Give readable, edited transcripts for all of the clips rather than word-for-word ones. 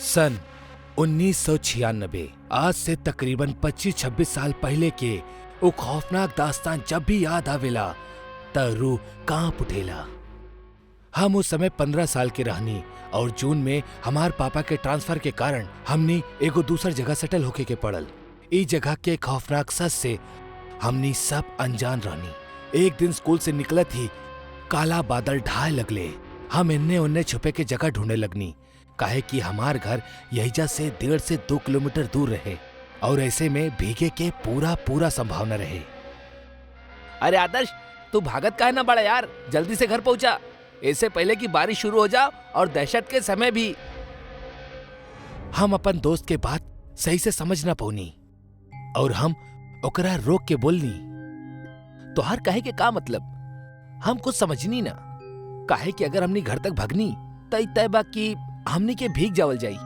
सन 1996, आज से तकरीबन 25-26 साल पहले के वो खौफनाक दास्तान जब भी याद आवेला त रूह कांप उठेला। हम उस समय 15 साल के रहनी और जून में हमार पापा के ट्रांसफर के कारण हमनी एगो दूसर जगह सेटल होके के पड़ल। ई जगह के खौफनाक सच से हमनी सब अनजान रहनी। एक दिन स्कूल से निकलत ही काला बादल ढाए लगले। हम इन्ने उन्ने छुपे के जगह ढूंढने लगनी, काहे कि हमार घर यहीजा से 1.5 से 2 किलोमीटर दूर रहे और ऐसे में भीगे के पूरा संभावना रहे। अरे आदर्श, तू भागत काहे ना बड़ा यार, जल्दी से घर पहुंचा, इससे पहले कि बारिश शुरू हो जाए और दहशत के समय भी। हम अपन दोस्त के बात सही से समझ ना पौनी और हम ओकरा रोक के बोलनी। तोहार कहे के का मतलब? हम कुछ समझनी ना। काहे कि अगर हमनी घर तक भगनी तय बा कि हमनी के भीग जावल जाई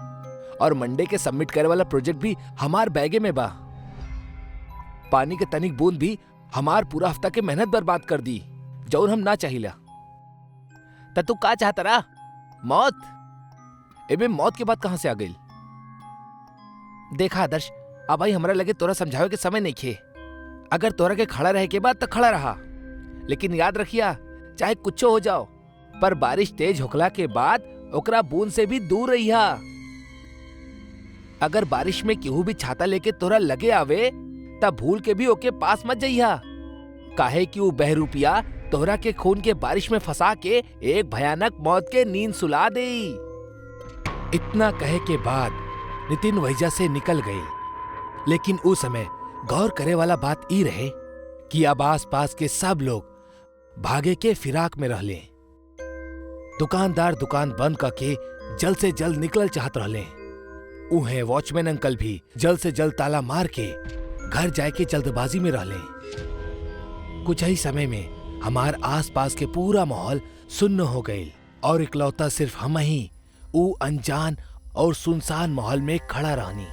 और मंडे के सबमिट करे वाला प्रोजेक्ट भी हमार बैगे में बा। पानी के तनिक बूंद भी हमार पूरा हफ्ता के मेहनत बर्बाद कर दी, जौन हम ना चाहिला। त तू का चाहता रहा? मौत? एबे मौत के बाद कहां से आ गई? देखा आदर्श, अब भाई हमरा लगे तोरा समझावे के समय नहीं खे। अगर तोरा के खड़ा रहे के बाद तो खड़ा रहा, लेकिन याद रखिया चाहे कुछ हो जाओ, पर बारिश तेज होखला के बाद ओकरा बूंद से भी दूर रहिया। अगर बारिश में केहू भी छाता लेके तोरा लगे आवे तब भूल के भी ओके पास मत जइहा, काहे कि वो बहरूपिया तोहरा के खून के बारिश में फंसा के एक भयानक मौत के नींद सुला दे। इतना कहे के बाद नितिन वहीजा से निकल गए, लेकिन उस समय गौर करे वाला बात ई रहे कि अब आस पास के सब लोग भागे के फिराक में रहले। दुकानदार दुकान बंद करके जल्द से जल्द निकल चाहत रहले। उहे वॉचमैन अंकल भी जल्द से जल्द ताला मार के घर जाए के जल्दबाजी में रहले। कुछ ही समय में हमार आस पास के पूरा माहौल सुन्न हो गए और इकलौता सिर्फ हम ही ऊ अनजान और सुनसान माहौल में खड़ा रहनी।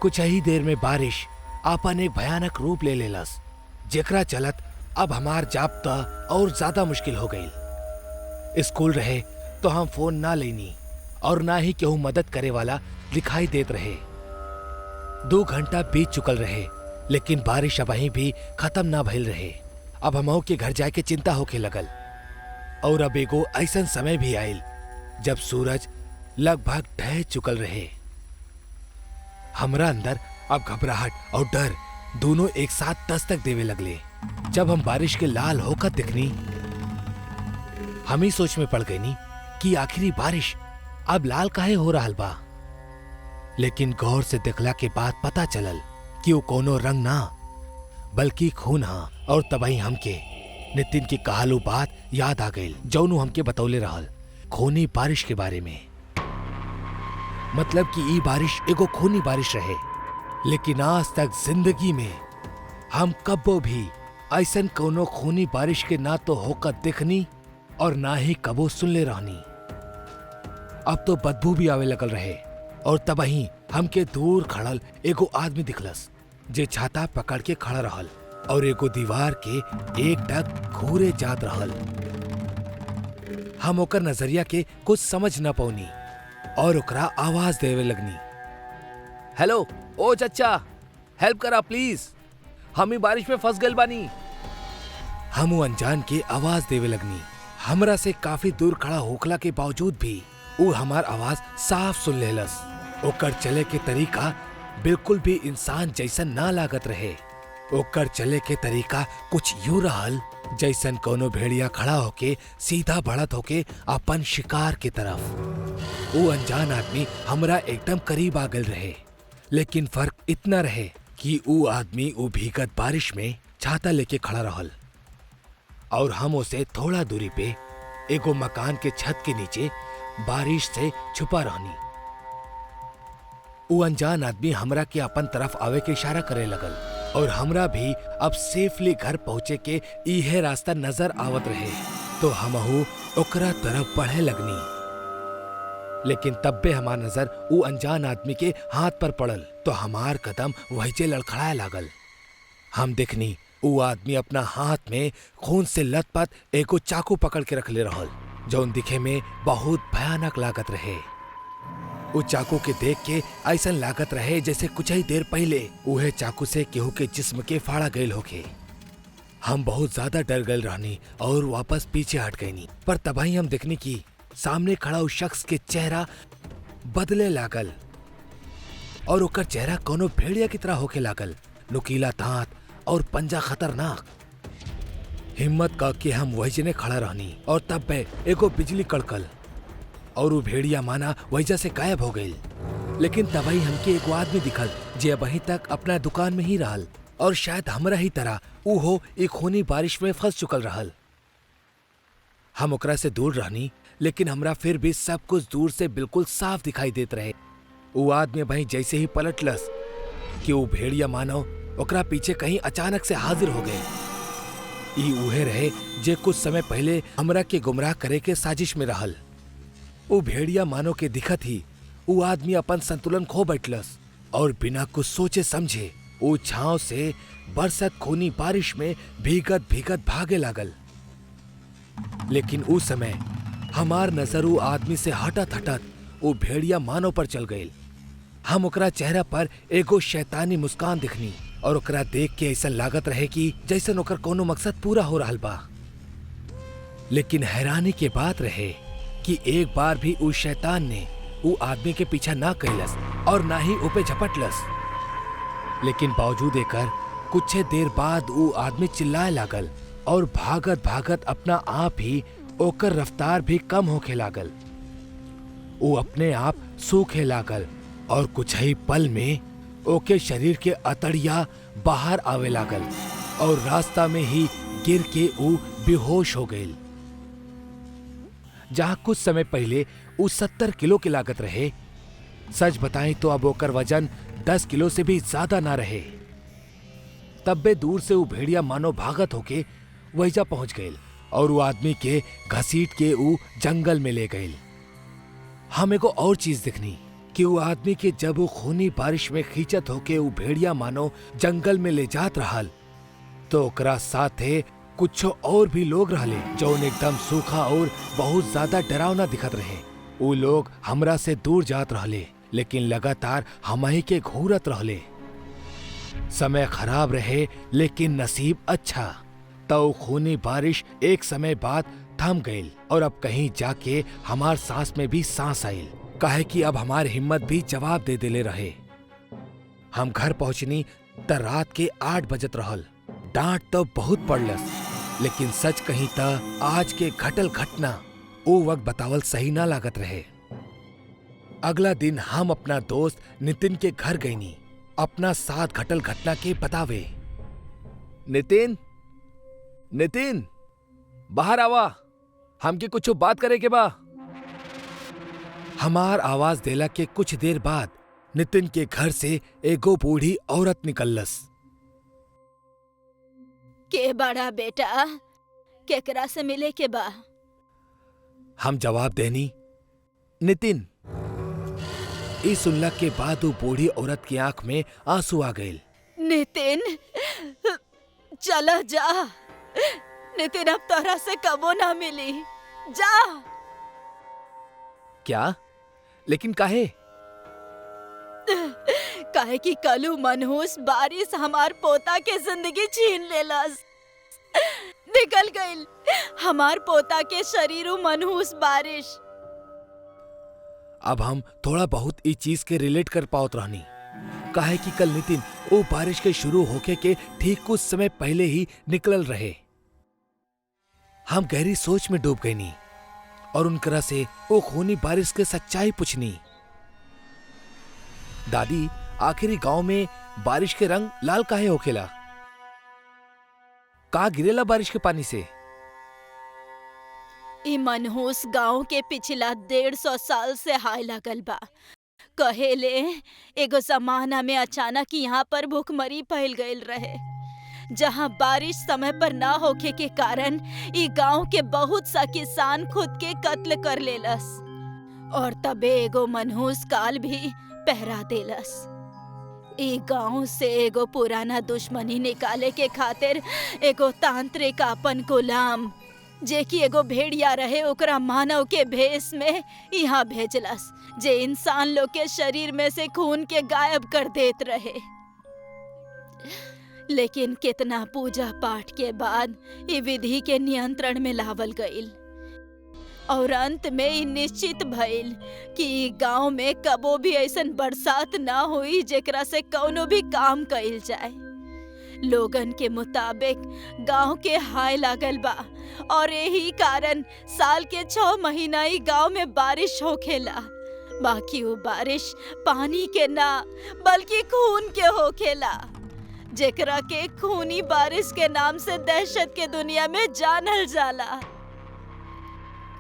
कुछ ही देर में बारिश आपन एक भयानक रूप ले लेलस, जेकरा चलत अब हमार जाब्ता और ज्यादा मुश्किल हो गई। स्कूल रहे तो हम फोन ना लेनी और ना ही केहू मदद करे वाला दिखाई देत रहे। 2 घंटा बीत चुकल रहे, लेकिन बारिश अबहीं भी खत्म ना भइल रहे। अब हमहू के घर जाके चिंता होके लगल और अब एगो ऐसन समय भी आयल जब सूरज लगभग ढह चुकल रहे। हमरा अंदर अब घबराहट और डर दोनों एक साथ दस्तक देवे लगले। जब हम बारिश के लाल होकर दिखनी, हम ही सोच में पड़ गई कि आखिरी बारिश अब लाल काहे हो रहा बा। लेकिन गौर से देखला के बाद पता चलल कि वो कोनो रंग ना बल्कि खून हा। और तबही हमके नितिन की कहालू बात याद आ गई, जौनू हमके बतौले रहल खूनी बारिश के बारे में। मतलब कि ई बारिश एगो खूनी बारिश रहे, लेकिन आज तक जिंदगी में हम कब्बो भी ऐसन कोनो खूनी बारिश के ना तो होकर दिखनी और ना ही कबो सुनले रहनी। अब तो बदबू भी आवे लगल रहे और तबही हमके दूर खड़ल एगो आदमी दिखलस, जे छाता पकड़ के खड़ा रहल और एगो दीवार के एक टक घूरे जात रहल। हम ओकर नजरिया के कुछ समझ न पौनी और ओकरा आवाज देवे लगनी। हेलो, ओ चच्चा, हेल्प करा प्लीज, हम ही बारिश में फंस गए बानी। हम अनजान के आवाज देवे लगनी। हमरा से काफी दूर खड़ा होखला के बावजूद भी वो हमार आवाज साफ सुन लेलस। ओकर चले के तरीका बिल्कुल भी इंसान जैसन ना लागत रहे। ओकर चले के तरीका कुछ यूं रहल जैसन कोनो भेड़िया खड़ा होके सीधा बढ़त होके अपन शिकार की तरफ। वो अनजान आदमी हमरा एकदम करीब आ गल रहे, लेकिन फर्क इतना रहे कि वो आदमी वो भीगत बारिश में छाता लेके खड़ा रहल और हम उसे थोड़ा दूरी पे एगो मकान के छत के नीचे बारिश से छुपा रहनी। वो अनजान आदमी हमरा के अपन तरफ आवे के इशारा करे लगल और हमरा भी अब सेफली घर पहुंचे के इहे रास्ता नजर आवत रहे, तो हमहू ओकरा तरफ बढ़े लगनी। लेकिन तब्बे हमार नजर वो अनजान आदमी के हाथ पर पड़ल तो हमार कदम वहीजे लड़खड़ाए लागल। हम देखनी वो आदमी अपना हाथ में खून से लथपथ एगो चाकू पकड़ के रख ले रहल, जौन दिखे में बहुत भयानक लागत रहे। वो चाकू के देख के ऐसा लागत रहे जैसे कुछ ही देर पहले उहे चाकू से केहू के जिस्म के फाड़ा गयल होके। हम बहुत ज्यादा डर गए रहनी और वापस पीछे हट गईनी, पर तबाही हम देखनी की सामने खड़ा उस शख्स के चेहरा बदले लागल और ओकर चेहरा कोनो भेड़िया की तरह होके लागल। नुकीला दांत और पंजा खतरनाक। हिम्मत करके हम वहीजने खड़ा रहनी और तब पे एगो बिजली कड़कल और वो भेड़िया माना वहीजा से गायब हो गई। लेकिन तभी हमके एगो आदमी दिखल जे अभी तक अपना दुकान में ही रहल और शायद हमरा ही तरह वो एक खूनी बारिश में फंस चुकल रहल। हम ओकरा से दूर रहनी, लेकिन हमरा फिर भी सब कुछ दूर से बिल्कुल साफ दिखाई देत रहे। वो आदमी भाई जैसे ही पलटलस कि वो भेड़िया मानव ओकरा पीछे कहीं अचानक से हाजिर हो गए। ई उहे रहे जे कुछ समय पहले हमरा के गुमराह करे के साजिश में रहल। वो भेड़िया मानव के दिखत ही वो आदमी अपन संतुलन खो बैठलस और बिना कुछ सोचे समझे वो छांव से बरसत खूनी बारिश में भीगत भीगत भागे लागल। लेकिन उस समय हमार नजर वो आदमी से हटत हटत वो भेड़िया मानव पर चल गई। हम ओकरा चेहरा पर एगो शैतानी मुस्कान दिखनी और ओकरा देख के ऐसा लागत रहे कि जैसे ओकर कोनो मकसद पूरा हो रहा बा। लेकिन हैरानी के बात रहे कि एक बार भी उस शैतान ने वो आदमी के पीछा ना कैलस और ना ही ऊपे झपटलस। लेकिन बावजूद एकर कुछ देर बाद वो आदमी चिल्लाए लागल और भागत भागत अपना आप ही ओकर रफ्तार भी कम होके लागल। वो अपने आप सूखे लागल और कुछ ही पल में ओके शरीर के अतड़िया बाहर आवे लागल और रास्ता में ही गिर के वो बेहोश हो गई। जहां कुछ समय पहले वो 70 किलो की लागत रहे, सच बताएं तो अब ओकर वजन 10 किलो से भी ज्यादा ना रहे। तब बे दूर से वो भेड़िया मानो भागत होके वहीजा पहुंच गए और वो आदमी के घसीट के वो जंगल में ले गए। हमें को और चीज दिखनी कि वो आदमी के जब वो खूनी बारिश में खींचत होके वो भेड़िया मानो जंगल में ले जात रहल तो ओकरा साथे कुछ और भी लोग रहले जो एकदम सूखा और बहुत ज्यादा डरावना दिखत रहे। वो लोग हमरा से दूर जात रहले, लेकिन लगातार हमही के घूरत रहले। समय खराब रहे लेकिन नसीब अच्छा। तो खूनी बारिश एक समय बाद थम गई और अब कहीं जाके हमार सांस में भी सांस आयल, काहे कि अब हमार हिम्मत भी जवाब दे देले रहे। हम घर पहुंचनी त रात के 8 बजत रहल। डांट तो बहुत पड़लस, लेकिन सच कहीं त आज के घटल घटना वो वक्त बतावल सही ना लागत रहे। अगला दिन हम अपना दोस्त नितिन के घर गईनी अपना साथ घटल घटना के बतावे। नितिन, नितिन, बाहर आवा, हमके कुछ बात करे के बा। हमार आवाज देला के कुछ देर बाद नितिन के घर से एगो बूढ़ी औरत निकलस। के बड़ा बेटा, केकरा से मिले के बा? हम जवाब देनी, नितिन। इस सुनला के बाद वो बूढ़ी औरत की आंख में आंसू आ गए। नितिन, चला जा। नितिन अब तोरा से कबो ना मिली, जा। क्या? लेकिन काहे? काहे कि कलू मनहूस बारिश हमार पोता के जिंदगी छीन लेलस। निकल गईल हमार पोता के शरीर मनहूस बारिश। अब हम थोड़ा बहुत इस चीज के रिलेट कर पाओत रहनी, काहे कि कल नितिन वो बारिश के शुरू होके के ठीक कुछ समय पहले ही निकलल रहे। हम गहरी सोच में डूब गईनी और उनकरा से वो खूनी बारिश के सच्चाई पूछनी। दादी, आखिरी गांव में बारिश के रंग लाल काहे होखेला? का गिरेला बारिश के पानी से? ई मनहूस गांव के पिछला 150 साल से हाय लगल बा। कहेले एगो जमाना में अचानक यहाँ पर भूखमरी फैल गईल रहे, जहाँ बारिश समय पर ना होखे के कारण ई गांव के बहुत सा किसान खुद के कत्ल कर लेलस और तबे एगो मनहूस काल भी पहरा देलस। ई गांव से एगो पुराना दुश्मनी निकाले के खातिर एगो तांत्रिक अपन गुलाम जे कि एगो भेड़िया रहे ओकरा मानव के भेष में यहाँ भेजलस, जे इंसान लोग के शरीर में से खून के गायब कर देत रहे। लेकिन कितना पूजा पाठ के बाद ये विधि के नियंत्रण में लावल गईल और अंत में ई निश्चित भइल कि ई गांव में कबो भी ऐसन बरसात ना हुई जेकरा से कौनो भी काम कइल जाए। लोगन के मुताबिक गांव के हाय लागल बा और यही कारण साल के 6 महीना ही गांव में बारिश होखेला। बाकी वो बारिश पानी के ना बल्कि खून के होखेला, जेकरा के खूनी बारिश के नाम से दहशत के दुनिया में जानल जाला।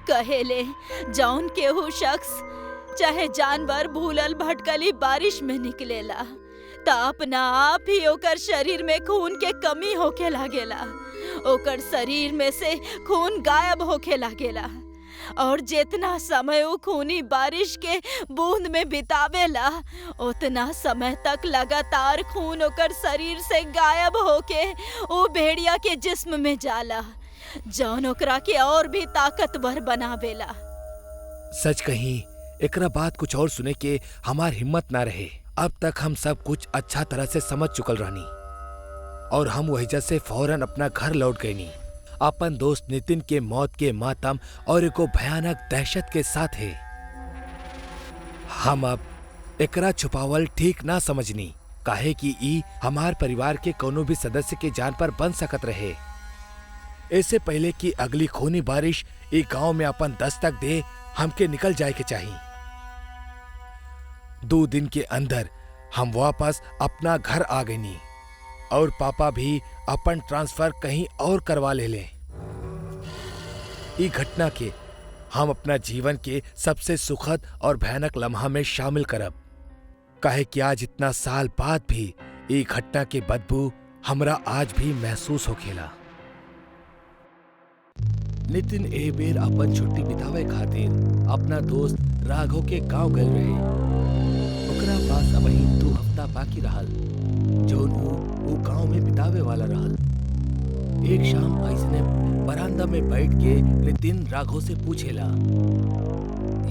कहेले जौन केहू शख्स चाहे जानवर भूलल भटकली बारिश में निकलेला त अपना आप ही ओकर शरीर में खून के कमी होखे लागेला, ओकर शरीर में से खून गायब होखे लागेला और जितना समय वो खूनी बारिश के बूंद में बितावेला उतना समय तक लगातार खून ओकर शरीर से गायब होके वो भेड़िया के जिस्म में जाला, जौन ओकरा के और भी ताकतवर बनावेला। सच कहीं एकरा बात कुछ और सुने के हमार हिम्मत ना रहे। अब तक हम सब कुछ अच्छा तरह से समझ चुकल रहनी और हम वहीजा से फौरन अपना घर लौट गईनी। अपन दोस्त नितिन के मौत के मातम और एको भयानक दहशत के साथ है। हम अब एकरा छुपावल ठीक ना समझनी, काहे कि ई हमार परिवार के कोनो भी सदस्य के जान पर बन सकत रहे। ऐसे पहले कि अगली खूनी बारिश ई गांव में अपन दस्तक दे, हमके निकल जाए के चाहिए। 2 दिन के अंदर हम वापस अपना घर आ गईनी और पापा भी अपन ट्रांसफर कहीं और करवा ले। ई घटना के हम अपना जीवन के सबसे सुखद और भयानक लम्हा में शामिल करब, काहे कि आज इतना साल बाद भी ई घटना के बदबू हमरा आज भी महसूस होखेला। नितिन ए बेर अपन छुट्टी बितावे खातिर अपना दोस्त राघव के गांव गए रहे। ओकरा पास अबही 2 हफ्ता बाकी रहल, जौन वो गांव में बितावे वाला रहल। एक शाम ऐसने बरामदा में बैठ के नितिन राघव से पूछेला,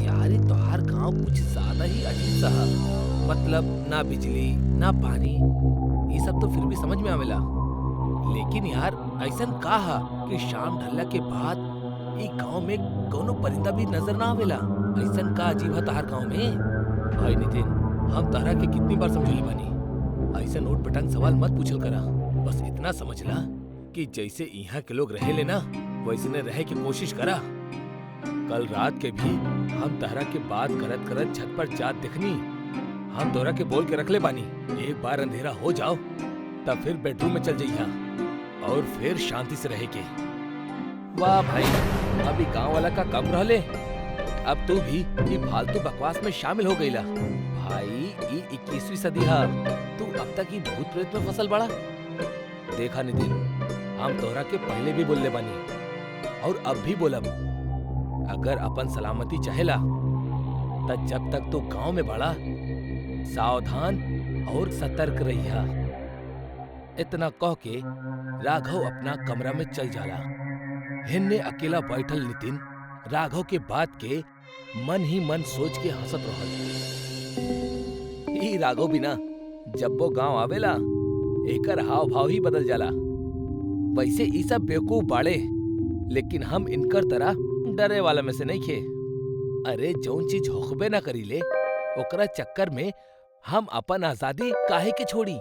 यार ये तोहार गांव कुछ ज्यादा ही अजीब सा है। मतलब ना बिजली ना पानी, ये सब तो फिर भी समझ में आवेला, लेकिन यार ऐसन का है कि शाम ढलला के बाद ई गांव में कोनो परिंदा भी नजर ना आवेला। ऐसन का अजीब है तोहार गांव में? भाई नितिन, हम तहरा के कितनी बार समझौले बानी, ऐसन उठ पटांग सवाल मत पूछल करा। बस इतना समझला कि जैसे यहाँ के लोग रहे लेना वैसने रहे की कोशिश करा। कल रात के भी हम तहरा के बात करत करत छत पर जात दिखनी। हम तोरा के बोल के रख ले बानी, एक बार अंधेरा हो जाओ तब फिर बेडरूम में चल जाइया और फिर शांति से रहे के। वाह भाई, अभी गांव वाला का कम रहले, अब तू भी ये फालतू बकवास में शामिल हो गईला। भाई ये 21वीं सदी है, तू अब तक ये भूत प्रेत में फसल बड़ा। देखा नितिन, हम तोहरा के पहले भी बोलले बानी और अब भी बोलब, अगर अपन सलामती चाहेला तब जब तक तू गांव में बड़ा सावधान और सतर्क रहिया। इतना कह के राघव अपना कमरा में चल जाला। हिन्ने अकेला बैठल नितिन राघव के बात के मन ही मन सोच के हंसत रहल। ई राघव बिना जब वो गांव आवेला एकर हाव भाव ही बदल जाला। वैसे ई सब बेवकूफ बाड़े, लेकिन हम इनकर तरह डरे वाला में से नहीं खे। अरे जौन चीज होखबे ना करीले ओकरा चक्कर में हम अपन आजादी काहे के छोड़ी।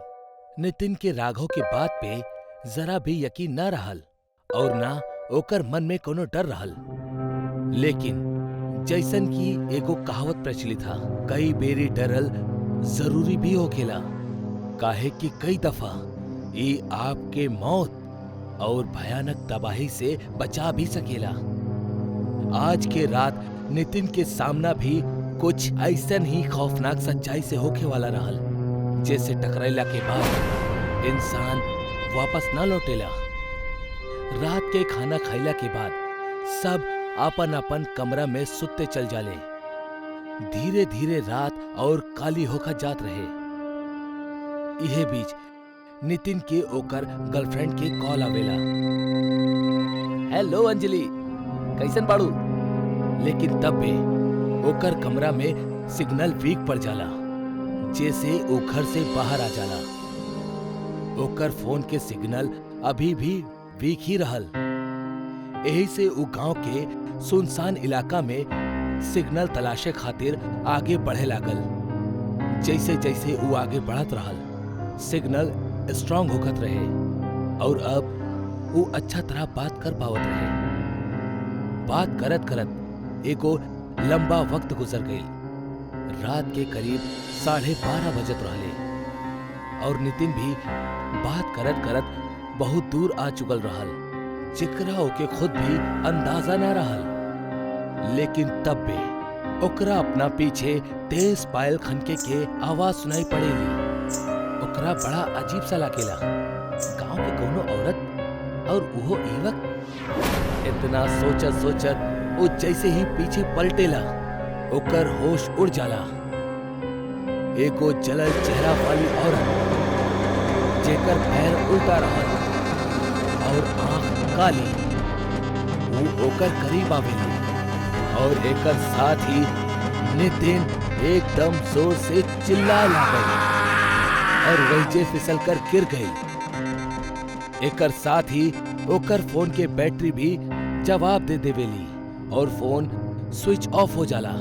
नितिन के राघव के बात पे जरा भी यकीन न रहल और ना ओकर मन में कोनो डर रहल। लेकिन जैसन की एगो कहावत प्रचलित था, कई बेरी डरल जरूरी भी होखेला, काहे कि कई दफा ये आपके मौत और भयानक तबाही से बचा भी सकेला। आज के रात नितिन के सामना भी कुछ ऐसन ही खौफनाक सच्चाई से होखे वाला रहल, जैसे टकराइला के बाद इंसान वापस न लौटेला। रात के खाना खाइला के बाद सब अपन अपन कमरा में सुत्ते चल जाले। धीरे धीरे रात और काली होकर जात रहे। इहे बीच नितिन के ओकर गर्लफ्रेंड के कॉल आवेला। हेलो अंजलि, कैसन बाड़ू? लेकिन तब भी ओकर कमरा में सिग्नल वीक पड़ जाला, जैसे वो घर से बाहर आ जाला। ओकर फोन के सिग्नल अभी भी वीक ही रहल। यही से वो गांव के सुनसान इलाका में सिग्नल तलाशे खातिर आगे बढ़े लागल। जैसे जैसे वो आगे बढ़त रहल, सिग्नल स्ट्रांग होखत रहे और अब वो अच्छा तरह बात कर पावत रहे। बात करत करत एगो लंबा वक्त गुजर गई। रात के करीब 12:30 बजत रहले और नितिन भी बात करत करत बहुत दूर आ चुकल रहल, जेकरा ओके खुद भी अंदाजा ना रहल। लेकिन तब भी ओकरा अपना पीछे तेज पायल खनके के आवाज सुनाई पड़ेली। ओकरा बड़ा अजीब सा लागेला। गांव के कोनो औरत और उहो ई वक्त। इतना सोचत सोचत वो जैसे ही पीछे पलटेला, ओकर होश उड़ जाला। एगो जलल चेहरा वाली औरत, जेकर पैर उल्टा रहल और आंख काली, वो ओकर करीब आवेली और एकर साथ ही नितिन एकदम जोर से चिल्लाए लागल और वहीजे फिसल कर गिर गई। एकर साथ ही ओकर फोन के बैटरी भी जवाब दे देवेली और फोन स्विच ऑफ हो जाला।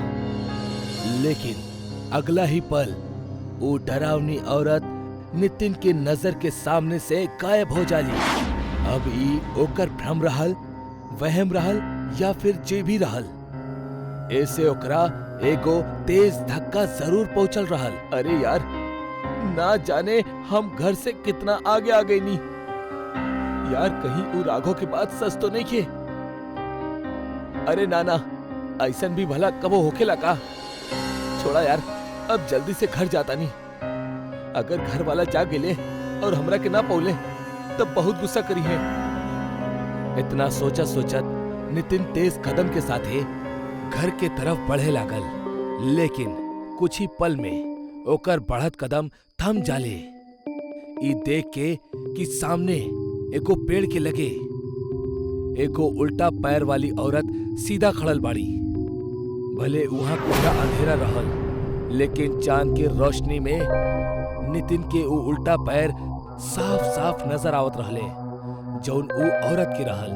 लेकिन अगला ही पल वो डरावनी औरत नितिन के नजर के सामने से गायब हो जाली। अब ई ओकर भ्रम रहल, वहम रहल या फिर जे भी रहल, ऐसे ओकरा एगो तेज धक्का जरूर पहुंचल रहल। अरे यार, ना जाने हम घर से कितना आगे आ गई नी। यार कहीं वो राघव के बात सच तो नहीं किए? अरे नाना, ऐसन भी भला कबो होखेला का? छोड़ा यार, अब जल्दी से घर जाता नहीं। अगर घर वाला जाग गेले और हमरा के ना पौले तब बहुत गुस्सा करी है। इतना सोचत सोचत नितिन तेज कदम के साथे घर के तरफ बढ़े लागल। लेकिन कुछ ही पल में ओकर बढ़त कदम थम जाले। ई देख के कि सामने एगो पेड़ के लगे एगो उल्टा पैर वाली औरत सीधा खड़ल बाड़ी। भले वहां पूरा अंधेरा रहल, लेकिन चांद के रोशनी में नितिन के वो उल्टा पैर साफ साफ नजर आवत रहले, जौन वो औरत के रहल।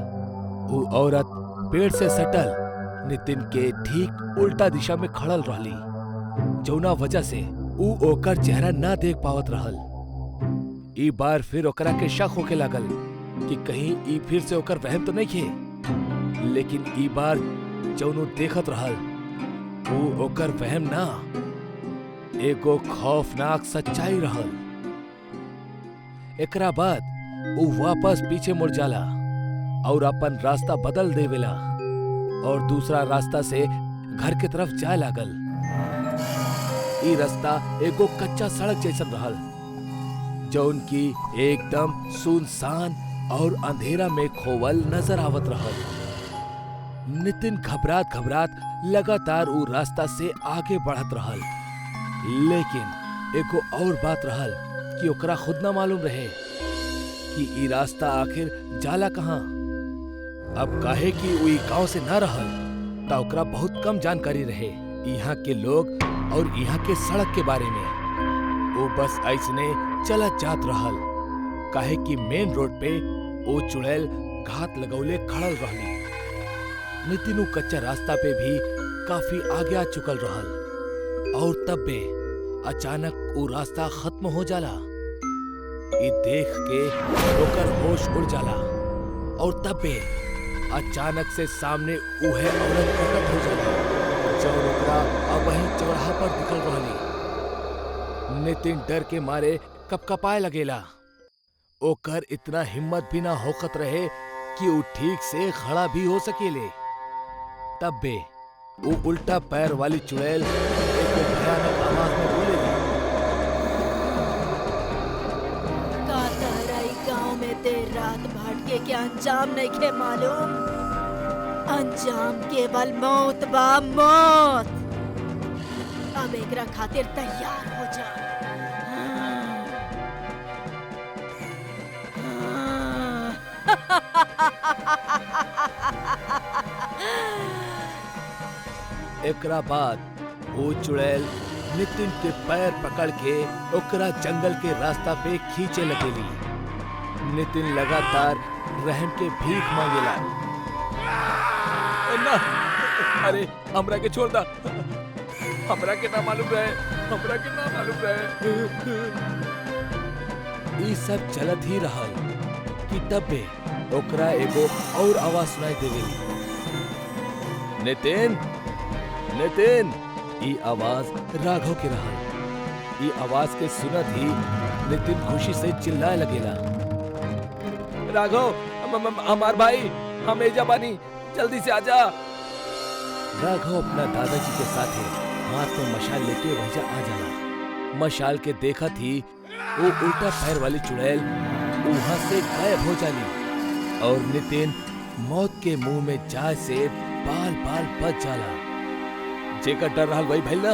वो औरत पेड़ से सटल नितिन के ठीक उल्टा दिशा में खड़ल रहली, जौना वजह से वो ओकर चेहरा ना देख पावत रहल। ई बार फिर ओकरा के शक होके लागल कि कहीं ई फिर से ओकर वहम तो नहीं खे। लेकिन ई बार जौन देखत रहल वो ओकर वहम ना, एगो खौफनाक सच्चाई रहल। एकरा बाद वो वापस पीछे मुड़ जाला और अपन रास्ता बदल देवेला और दूसरा रास्ता से घर के तरफ जाए लागल। ई रास्ता एगो कच्चा सड़क जैसन रहल, जौन की एकदम सुनसान और अंधेरा में खोवल नजर आवत रहल। नितिन घबरात घबरात लगातार वो रास्ता से आगे बढ़त रहल। लेकिन एको और बात रहल कि ओकरा खुद ना मालूम रहे कि ई रास्ता आखिर जाला कहाँ। अब काहे कि वो गांव से ना रहल ता ओकरा बहुत कम जानकारी रहे यहाँ के लोग और यहाँ के सड़क के बारे में। वो बस ऐसने चलत जात रहल, काहे कि मेन रोड पे वो चुड़ैल घात लगौले खड़ल रहली। नितिन कच्चा रास्ता पे भी काफी आगे आ चुकल रहल और तब बे अचानक वो रास्ता खत्म हो जाला। ये देख के ओकर होश उड़ जाला और तब बे अचानक से सामने उहे औरत प्रकट हो जाला, जो ओकरा अब वहीं चौराहा पर दिखल रहली। नितिन डर के मारे कपकपाए लगेला। ओकर इतना हिम्मत भी ना होखत रहे कि वो ठीक से खड़ा भी हो सकेले। तब बे वो उल्टा पैर वाली चुड़ैल एक भयानक आवाज में बोलेगी, का तहरा ई गांव में देर रात भटके के अंजाम नहीं खे मालूम? अंजाम केवल मौत बा, मौत। अब एकरा खातिर तैयार हो जा। एकरा बाद वो चुड़ैल नितिन के पैर पकड़ के ओकरा जंगल के रास्ता पे खींचे लगेली। नितिन लगातार रहम के भीख मांगेला। ना, अरे हमरा के छोड़ दा, हमरा के ना मालूम रहे, हमरा के ना मालूम रहे। ई सब चलत ही रहल कि तबे ओकरा एगो और आवाज सुनाई देवेली। नितिन, नितिन। ई आवाज राघव के रहल। ई आवाज के सुनत ही नितिन खुशी से चिल्लाए लगेला। राघव, हमार भाई, हम एजा बानी, जल्दी से आजा। राघव अपना दादाजी के साथे हाथ में मशाल लेके वहीं आ जाला। मशाल के देखत ही वो उल्टा पैर वाली चुड़ैल वहां से गायब हो जाली और नितिन मौत के मुंह में जाए से बाल बाल बच जाला। जेकर डर रहल वही भइल ना।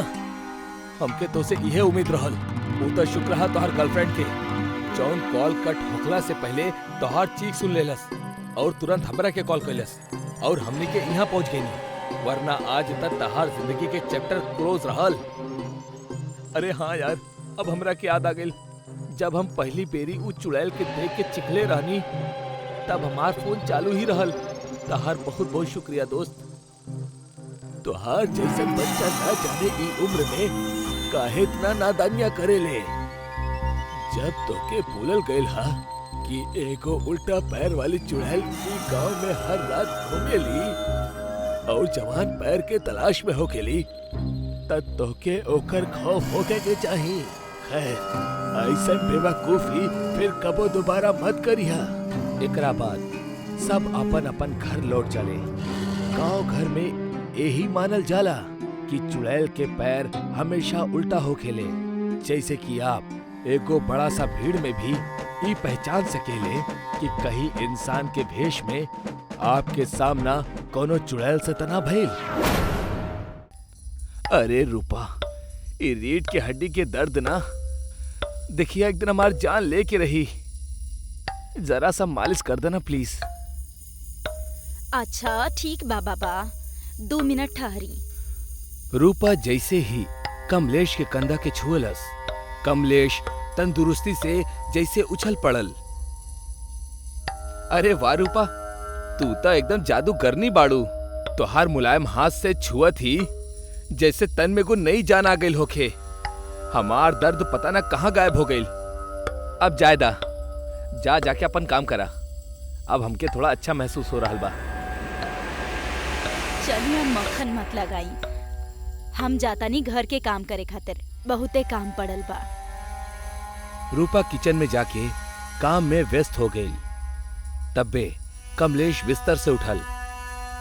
हमके तो से इहे उम्मीद रहल। वो तो शुक्र है तोहर गर्लफ्रेंड के जौन कॉल कट होखला से पहले तोहर चीख सुन लेलस और तुरंत हमरा के कॉल कैलस और हमने के यहाँ पहुंच गई। वरना आज तक तोहर जिंदगी के चैप्टर क्लोज रहल। अरे हाँ यार, अब हमरा के याद आ गई, जब हम पहली बेरी उस चुड़ैल के देख के चिखले रहनी तब हमार फोन चालू ही रहल। तोहार बहुत बहुत शुक्रिया दोस्त। तोहार जैसन बच्चा ना जाने की उम्र में काहे इतना नादानिया करेले। जब तोके बोलल गइल हा कि एगो उल्टा पैर वाली चुड़ैल ई गांव में हर रात घूमेली और जवान पैर के तलाश में होकेली, तब तोके ओकर खौफ होके के चाही। खैर, ऐसन बेवकूफी फिर कबो दोबारा मत करिहा। एकरा बाद सब अपन अपन घर लौट चले। गांव घर में यही मानल जाला कि चुड़ैल के पैर हमेशा उल्टा होखेले, जैसे कि आप एगो बड़ा सा भीड़ में भी ये पहचान सकेले कि कहीं इंसान के भेष में आपके सामना कोनो चुड़ैल से तना भइल। अरे रूपा, ये रीढ़ के हड्डी के दर्द ना देखिए एक दिन हमारी जान लेके रही। जरा सा मालिश कर देना प्लीज। अच्छा ठीक बा बाबा, 2 मिनट ठहरी। रूपा जैसे ही कमलेश के कंधा के छुअलस, कमलेश तंदुरुस्ती से जैसे उछल पड़ल। अरे वाह रूपा, तू तो एकदम जादूगरनी बाड़ू। तोहार मुलायम हाथ से छुअत ही जैसे तन में को नई जान आ गई होखे। हमार दर्द पता ना कहाँ गायब हो गई। अब जायदा, जा जाके अपन काम करा। अब हमके थोड़ा अच्छा महसूस हो रहा बा। चलिए मक्खन मत लगाई, हम जाता नहीं घर के काम करे खातिर, बहुते काम पड़ल बा। रूपा किचन में जाके काम में व्यस्त हो गई। तब्बे कमलेश बिस्तर से उठल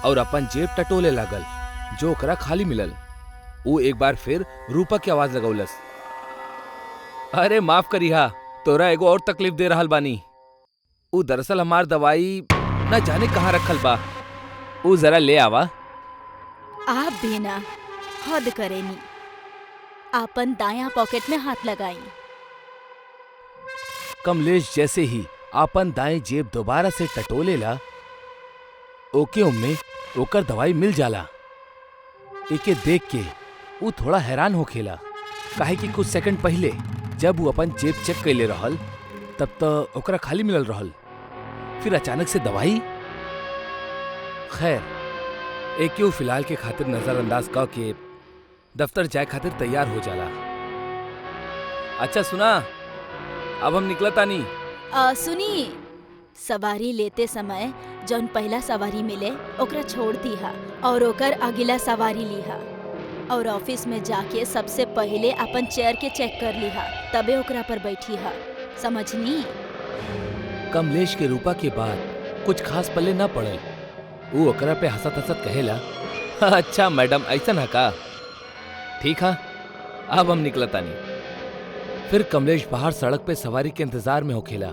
और अपन जेब टटोले लागल जो ओकरा खाली मिलल। वो एक बार फिर रूपा की आवाज लगौलस। अरे माफ करिहा, तोरा एगो और तकलीफ दे रहल बानी। वो दरअसल हमार दवाई ना जाने कहाँ रखल बा, वो जरा ले आवा। आप भी ना हद करेनी। आपन दायां पॉकेट में हाथ लगाई। कमलेश जैसे ही आपन दाएं जेब दोबारा से टटोलेला, ओके उम्मे ओकर दवाई मिल जाला। एके देख के वो थोड़ा हैरान होखेला, काहे कि कुछ सेकंड पहले जब वो अपन जेब चेक कैले रहल तब तो ओकरा खाली मिलल रहल, फिर अचानक से दवाई। खैर, एके वो फिलहाल के खातिर नजरअंदाज क के दफ्तर जाए खातिर तैयार हो जाला। अच्छा सुना, अब हम निकलतानी। सुनी, सवारी लेते समय जौन पहला सवारी मिले ओकरा छोड़ दीहा और ओकर अगला सवारी लीहा और ऑफिस में जाके सबसे पहले अपन चेयर के चेक कर लीहा, तबे ओकरा पर बैठी हा। समझनी? कमलेश के रूपा के बाद कुछ खास पल्ले ना पड़ल। वो ओकरा पे हंसत हंसत कहेला, अच्छा मैडम ऐसा है का? ठीक है, अब हम निकलतानी। फिर कमलेश बाहर सड़क पे सवारी के इंतजार में होखेला।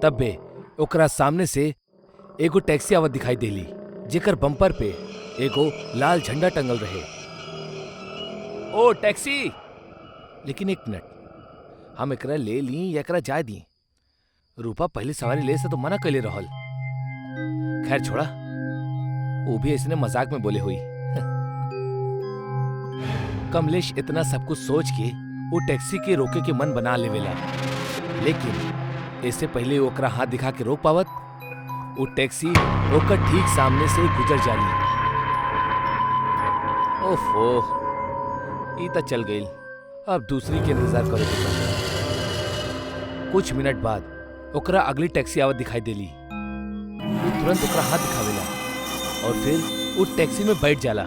तब्बे ओकरा सामने से एगो टैक्सी आवत दिखाई देली, जेकर बम्पर पे एगो लाल झंडा टंगल रहे। ओ टैक्सी! लेकिन एक मिनट, हम एकरा ले ली या एकरा जाए दी? रूपा पहली सवारी ले से तो मना कैले रहल। खैर छोड़ा, वो भी इसने मजाक में बोले हुई। कमलेश इतना सब कुछ सोच के वो टैक्सी के रोके के मन बना लेवेला, लेकिन इससे पहले ओकरा हाथ दिखा के रोक पावत वो टैक्सी ओकर ठीक सामने से गुजर जाली। ओफो, ई त चल गई, अब दूसरी के इंतजार करो। कुछ मिनट बाद ओकरा अगली टैक्सी आवत दिखाई देली। वो तुरंत ओकरा हाथ दिखावेला और फिर वो टैक्सी में बैठ जाला।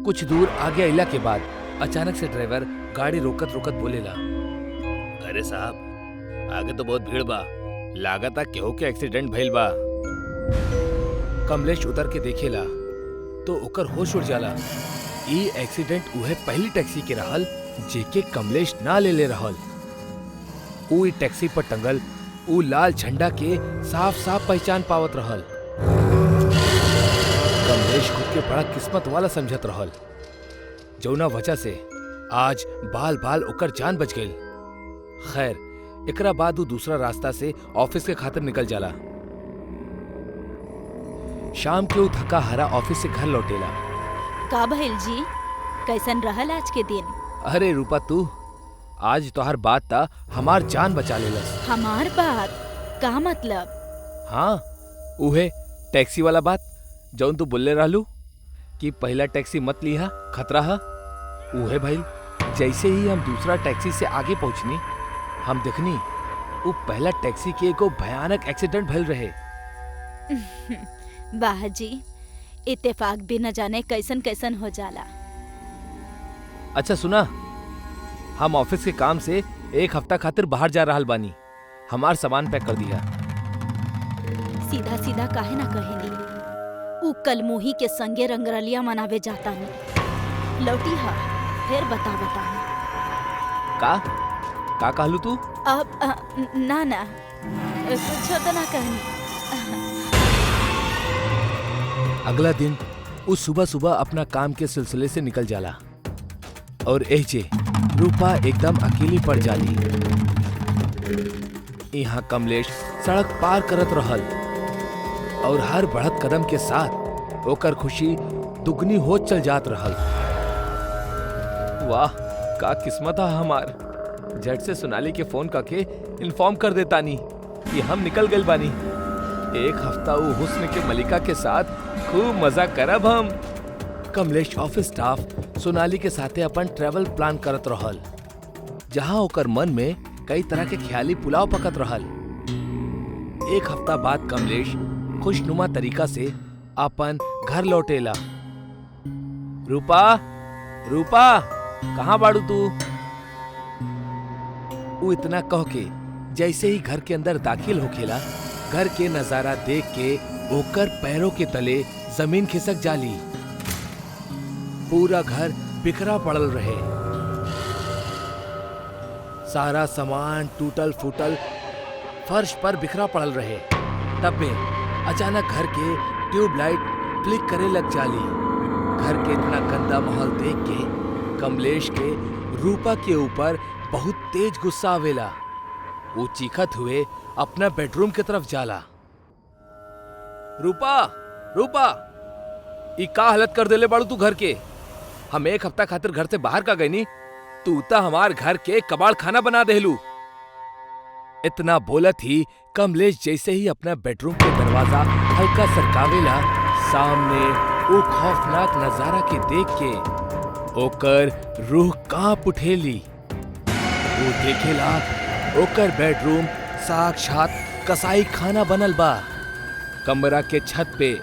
कुछ दूर आगे अइला के बाद अचानक से ड्राइवर गाड़ी रोकत रोकत बोलेला, अरे साहब, आगे तो बहुत भीड़ बा, लागता केहू के एक्सीडेंट भइल बा। कमलेश उतर के देखेला तो ओकर होश उड़ जाला। ई एक्सीडेंट उहे पहली टैक्सी के रहल जेके कमलेश ना ले रहल। ऊ टैक्सी पर टंगल ऊ लाल झंडा के साफ साफ पहचान पावत रहल। कमलेश खुद के बड़ा किस्मत वाला समझत रहल, जौना वजह से आज बाल बाल ओकर जान बच गई। खैर, एकरा बाद ऊ दूसरा रास्ता से ऑफिस के खातिर निकल जाला। शाम के ऊ थका हारा ऑफिस से घर लौटेला। का भइल जी, कैसन रहल आज के दिन? अरे रूपा, तू आज तोहार बात ता हमार जान बचा लेलस। हमार बात? का मतलब? हाँ, उहे टैक्सी वाला बात जौन तू बोले रहलू कि पहला टैक्सी मत लिहा, खतरा है। उहे भाई, जैसे ही हम दूसरा टैक्सी से आगे पहुंचनी, हम देखनी वो पहला टैक्सी के एगो भयानक एक्सीडेंट भइल रहे। वाह जी, इत्तेफाक भी न जाने कैसन कैसन हो जाला। अच्छा सुना, हम ऑफिस के काम से एक हफ्ता खातिर बाहर जा रहल बानी। हमार सामान पैक कर दिया। सीधा सीधा काहे ना कहेनी, ऊ कल मुही के संगे रंगरलिया मनावे जाता नहीं। लौटी हा, फिर बता। का कहलू तू? अब ना कुछ तो ना कहनी। अगला दिन उस सुबह सुबह अपना काम के सिलसिले से निकल जाला और एजे रूपा एकदम अकेली पड़ जाली। यहाँ कमलेश सड़क पार करत रहल और हर बढ़त कदम के साथ ओकर खुशी दुगनी हो चल जात रहल। वाह, का किस्मत है हमार। झट से सोनाली के फोन करके इन्फॉर्म कर देता नी कि हम निकल गए बानी। एक हफ्ता वो हुस्न के मलिका के साथ खूब मजा करब हम। कमलेश ऑफिस स्टाफ सोनाली के साथे अपन ट्रैवल प्लान करत रहल, जहां ओकर मन में कई तरह के ख्याली पुलाव पकत रहल। एक हफ्ता बाद कमलेश खुशनुमा तरीका से अपन घर लौटेला। रूपा, कहाँ बाड़ू तू? वो इतना कह के जैसे ही घर के अंदर दाखिल होखेला, घर के नजारा देख के ओकर पैरों के तले जमीन खिसक जाली। पूरा घर बिखरा पड़ल रहे, सारा सामान टूटल फूटल फर्श पर बिखरा पड़ल रहे। तब में अचानक घर के ट्यूबलाइट क्लिक करे लग जाली। घर के इतना गंदा माहौल देख के कमलेश के रूपा के ऊपर बहुत तेज गुस्सा आवेला। वो चीखत हुए अपना बेडरूम की तरफ जाला। रूपा, ई का हालत कर देले बाड़ू तू घर के? हम एक हफ्ता खातिर घर से बाहर का गई नी, तू ता हमार घर के कबाड़ खाना बना देलू। इतना बोलत ही कमलेश जैसे ही अपना बेडरूम के दरवाजा हल्का सरकावेला, सामने वो खौफनाक नजारा के देख के ओकर रूह कांप उठेली। वो देखेला ओकर बेडरूम साक्षात कसाई खाना बनल बा। कमरा के छत पे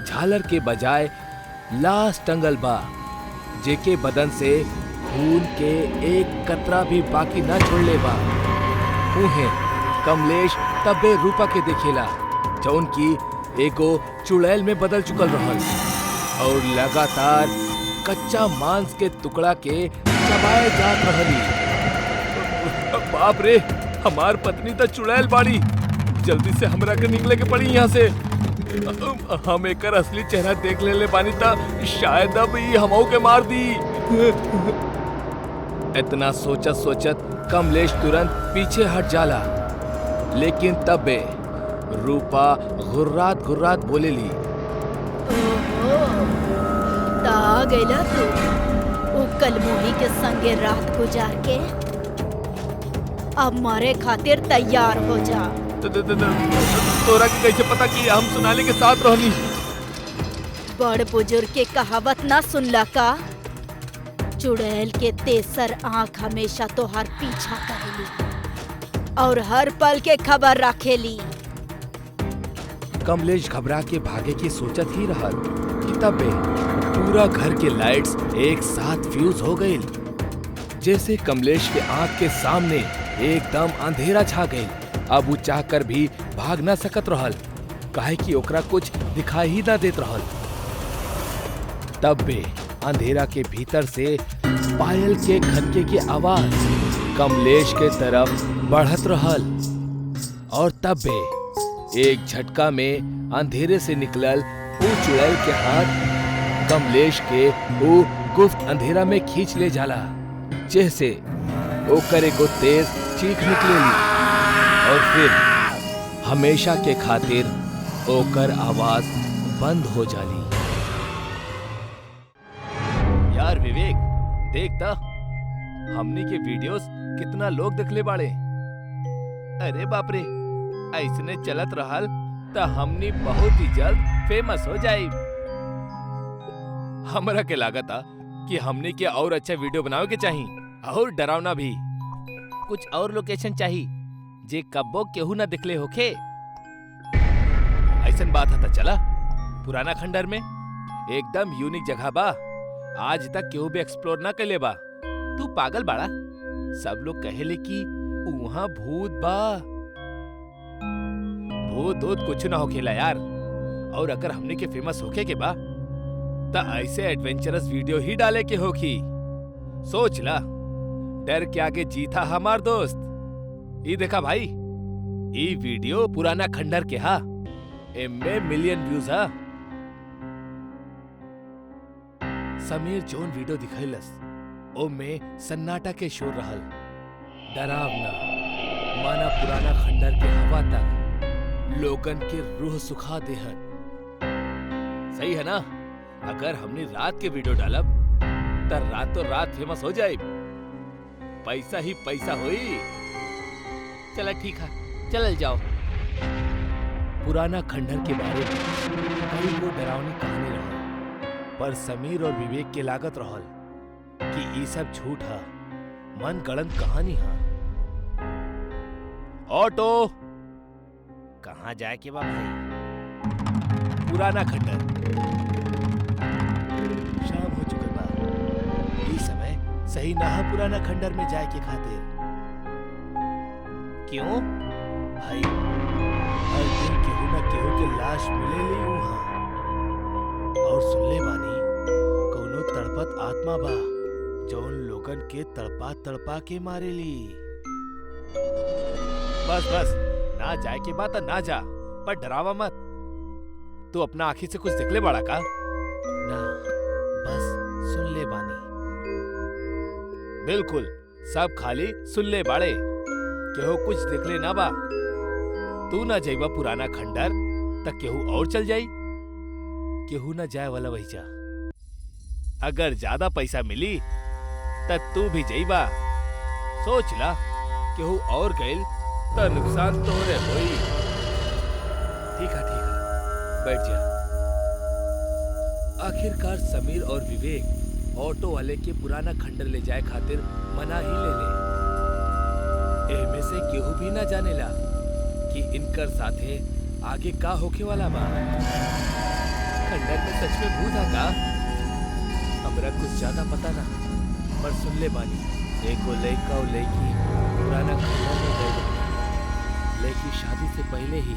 झालर के बजाय लाश टंगल बा, जेके बदन से खून के एक कतरा भी बाकी न छोड़ले बा। उन्हें कमलेश तबे रूपा के देखेला, जौन की एगो चुड़ैल में बदल चुकल रहल और लगातार कच्चा मांस के टुकड़ा के चबाए जात रहली। बाप रे, हमार पत्नी तो चुड़ैल बाड़ी। जल्दी से हमरा के निकले के पड़ी यहाँ से। हम एकर असली चेहरा देख ले बानी ता शायद अब ही हमऊ के मार दी। इतना सोचत कमलेश तुरंत पीछे हट जाला, लेकिन तबे रूपा गुर्रात बोलेली, ता गइला तू। वो कलमोही के संगे रात गुजार के अब मारे खातिर तैयार हो जा। तोरा के कैसे पता कि हम सोनाली के साथ रहनी? बड़ बुजुर्ग के कहावत ना सुनला का? चुड़ैल के तेसर आंख हमेशा तोहार पीछा करेली और हर पल के खबर रखेली। कमलेश घबरा के भागे की सोचत ही रहल कि तबे पूरा घर के लाइट्स एक साथ फ्यूज हो गई। जैसे कमलेश के आंख के सामने एकदम अंधेरा छा गई। अब वो चाह कर भी भाग ना सकत रहल, काहे कि ओकरा कुछ दिखाई ही ना देत रहल। तब बे अंधेरा के भीतर से पायल के खनके की आवाज कमलेश के तरफ बढ़त रहल और तब बे एक झटका में अंधेरे से निकलल वो चुड़ैल के हाथ कमलेश के वो गुप्त अंधेरा में खींच ले जाला, जैसे ओकर एगो तेज चीख निकलेली और फिर हमेशा के खातिर ओकर आवाज बंद हो जाली। यार विवेक, देखता हमनी के वीडियोस कितना लोग देखले बाड़े। अरे बाप रे, ऐसने चलत रहल त हमनी बहुत ही जल्द फेमस हो जाई। हमरा के लागता कि हमनी के और अच्छा वीडियो बनावे के चाही और डरावना भी। कुछ और लोकेशन चाही जे कब्बो केहू ना दिखले होखे। ऐसन बात है त चला पुराना खंडर में एकदम यूनिक जगह बा, आज तक केहू भी एक्सप्लोर ना कइले बा। तू पागल बाड़ा? सब लोग कहेले कि वहाँ भूत बा। भूत कुछ ना होखेला यार। और अगर हमने के फेमस होखे के बा त ऐसे एडवेंचरस वीडियो ही डाले के होखी। सोच ला, डर के आगे जीता हमार दोस्त। ये देखा भाई, ये वीडियो पुराना खंडर के हा, एमे मिलियन व्यूज हा। समीर जोन वीडियो दिखैलस ओमे सन्नाटा के शोर रहल, डरावना, माना पुराना खंडर के हवा तक लोगन के रूह सुखा देहत। सही है ना? अगर हमने रात के वीडियो डालब त रातों रात फेमस हो जाए, पैसा ही पैसा होई। चला ठीक है, चल जाओ। पुराना खंडर के बारे में कई गो डरावनी कहानी रहल, पर समीर और विवेक के लागत रहल कि ये सब झूठ है, मन गढ़ंत कहानी है। ऑटो, कहाँ जाए के बा भाई? पुराना खंडर। शाम हो चुके बा, ये समय सही ना है पुराना खंडर में जाए के खातिर। क्यों भाई? हर दिन केहू ना केहू के लाश मिलेली वहाँ, और सुनले बानी कोनो तड़पत आत्मा बा जौन लोगन के तड़पा तड़पा के मारेली। बस बस, ना जाए के बात ना जा, पर डरावा मत। तू अपना आँखी से कुछ देख ले बड़ा का? ना, बस सुन ले बानी। बिल्कुल, सब खाली सुन ले बाड़े, केहू कुछ देख ले ना बा। तू ना जाइबा पुराना खंडर तक केहू और चल जाई, केहू ना जाए वाला वही जा। अगर ज्यादा पैसा मिली त तू भी जाइबा। सोच ला, केहू और गइल त नुकसान तोहरे होई। ठीक है, बैठ जा। आखिरकार समीर और विवेक ऑटो वाले के पुराना खंडर ले जाए खातिर मना ही ले ले। एमे से केहू भी ना जानेला कि इनकर साथे आगे का होखे वाला बा। खंडर में सच में भूत है का? हमरा कुछ ज्यादा पता ना, पर सुन ले बानी एको लड़का और लड़की पुराना खंडर में गए। लड़की शादी से पहले ही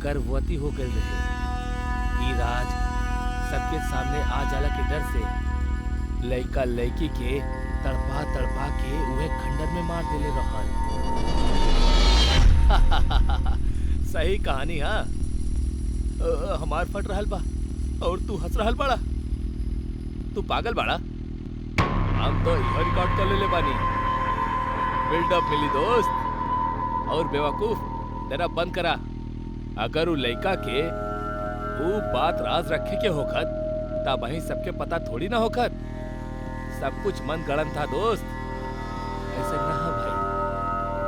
गर्भवती हो गई रहे। ई राज सबके सामने आ जाला के डर से लड़का लड़की के तड़पा तड़पा के उहे खंडर में मार देले रहल। सही कहानी हाँ। हमार फट रहल बा और तू हंस रहल बड़ा। तू पागल बाड़ा? हम तो यह रिकॉर्ड कर ले बानी। बिल्डअप मिली दोस्त। और बेवकूफ, तेरा बंद करा। अगर वो लड़का के वो बात राज रखे के होखत तब वही सबके पता थोड़ी ना होखत। सब कुछ मन गढ़ंत था दोस्त। ऐसे ना भाई,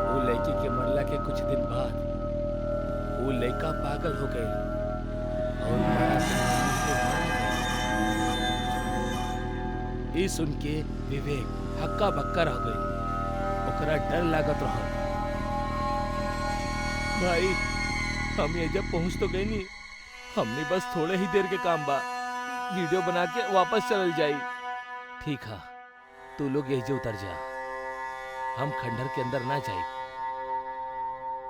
वो लड़की के मरला के कुछ दिन बाद वो लड़का पागल हो गए और बड़ा बीमारी से मारा गए। ई सुन के विवेक हक्का बक्का रह गई, ओकरा डर लागत रहा। भाई हम ये जब पहुंच तो गए नहीं, हमने बस थोड़े ही देर के काम बा, वीडियो बना के वापस चल जाई। ठीक है, तू लोग यही जे उतर जा, हम खंडहर के अंदर ना जाए,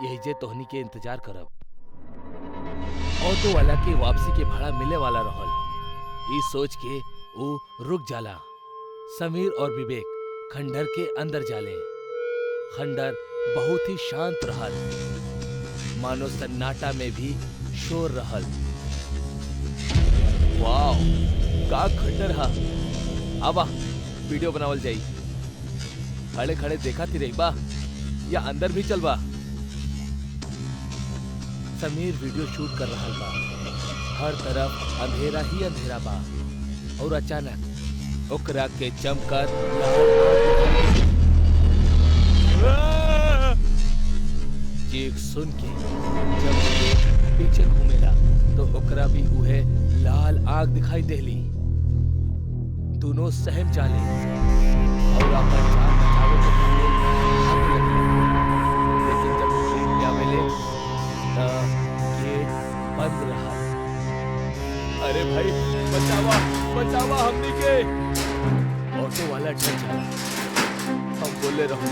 यही जे तोहनी के इंतजार करब। ऑटो वाला के वापसी के भाड़ा मिले वाला रहल। ये सोच के वो रुक जाला। समीर और विवेक खंडहर के अंदर जाले। खंडहर बहुत ही शांत रहल, मानो सन्नाटा में भी शोर रहल। वाह, का खंडहर हा। आवा वीडियो बनावल जाई। खड़े खड़े देखा थी रही बा या अंदर भी चल बा। समीर वीडियो शूट कर रहा बा। हर तरफ अंधेरा ही अंधेरा बा और अचानक ओकरा के चमकर चीख सुन के जब वो पीछे घूमेला तो ओकरा भी उहे लाल आग दिखाई देली। दोनों सहम जाले और अपन जान बचावे के लिए भाग लगे। लेकिन जब वो गेट पे आवेले तो गेट बंद रहा। अरे भाई बचावा बचावा हमनी के। ऑटो वाला डर जाला। हम बोले रहो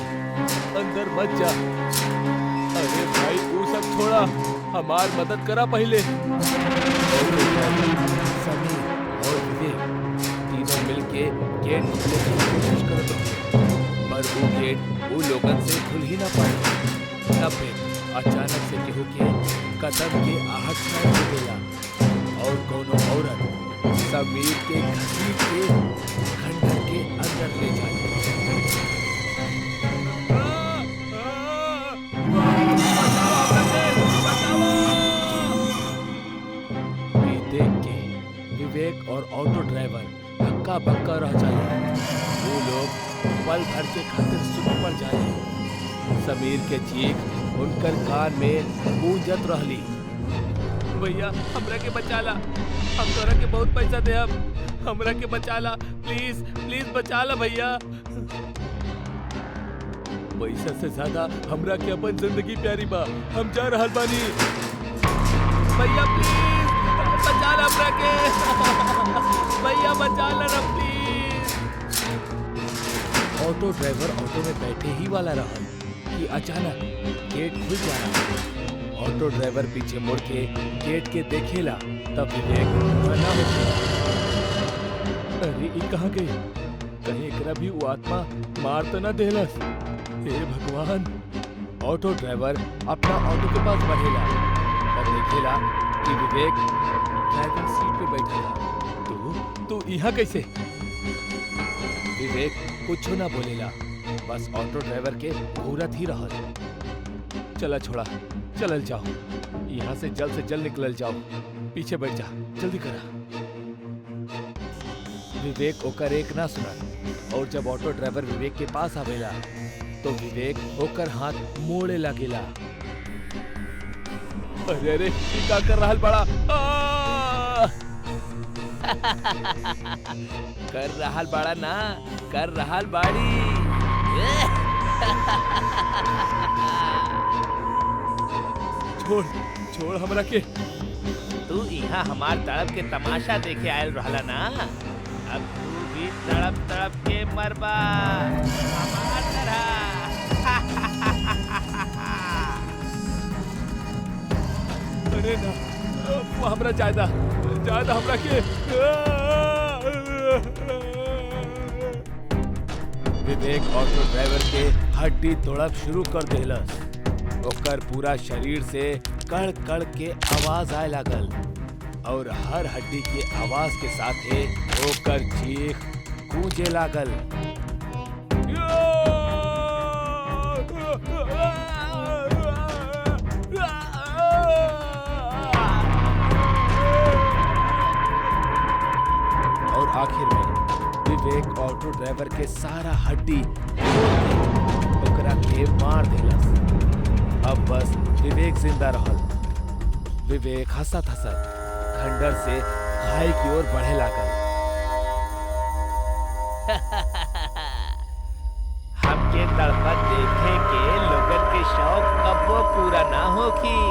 अंदर मत जा। अरे भाई वो सब छोड़ा, हमार मदद करा पहले। समीर और विवेक तीनों मिलके गेट खोलने की कोशिश करते थे, पर वो गेट वो लोगन से खुल ही ना पाए। तब फिर अचानक से केहू के कदम के आहट सुनाई देला और कोनो औरत समीर के घसीट के खंडहर के अंदर ले जाए। विवेक और ऑटो ड्राइवर हक्का बक्का रह जाए। वो लोग पल भर के खातिर सुख पड़ जाए। समीर के चीख उनकर कान में गूंजत रहली। भैया हमरा के बचाला, हम तोरा के बहुत पैसा दे, हमरा के बचाला, प्लीज प्लीज बचाला भैया। पैसा से ज्यादा हमरा के अपन जिंदगी प्यारी बा, हम जा रहल बानी। भैया प्लीज बचाला हमरा के, भैया बचाला ना प्लीज। ऑटो ड्राइवर ऑटो में बैठे ही वाला रहा कि अचानक गेट खुल जाना। ऑटो ड्राइवर पीछे मुड़ के गेट के देखेला, तब विवेक मना हो गया। अरे ये कहाँ गई? कहीं एकरा भी वो आत्मा मार तो ना देलस? हे भगवान। ऑटो ड्राइवर अपना ऑटो के पास बढ़ेला, तब देखेला कि विवेक ड्राइविंग सीट पे बैठा था। तू यहाँ कैसे? विवेक कुछ ना बोलेला, बस ऑटो ड्राइवर के घूरत ही रहल। चला छोड़ा, चलल जाओ, यहाँ से जल्द निकलल जाओ। पीछे बैठ जा, जल्दी करा। विवेक ओकर एक ना सुना और जब ऑटो ड्राइवर विवेक के पास आवेला तो विवेक ओकर हाथ मोड़े लगेला। अरे अरे क्या कर रहा बड़ा? कर रहा बड़ा ना, कर रहा बाड़ी। छोड़ छोड़ हमरा के। तू यहाँ हमार तड़प के तमाशा देखे आयल रहला ना, अब तू भी तड़प तड़प के मरबा हमार तरह। अरे ना, हमरा ज्यादा हमरा के। विवेक ऑटो ड्राइवर के हड्डी तोड़ब शुरू कर देलस। ओकर पूरा शरीर से कड़ कड़ के आवाज आए लागल और हर हड्डी के आवाज के साथे ओकर चीख गूंजे लागल। और आखिर में विवेक ऑटो ड्राइवर के सारा हड्डी तोड़ के ओकरा के मार देलस। अब बस विवेक जिंदा रहल। विवेक हंसत हंसत खंडर से खाई की ओर बढ़े लागल। हमके तड़पत देखे के लोगन के शौक कबो पूरा ना होखी।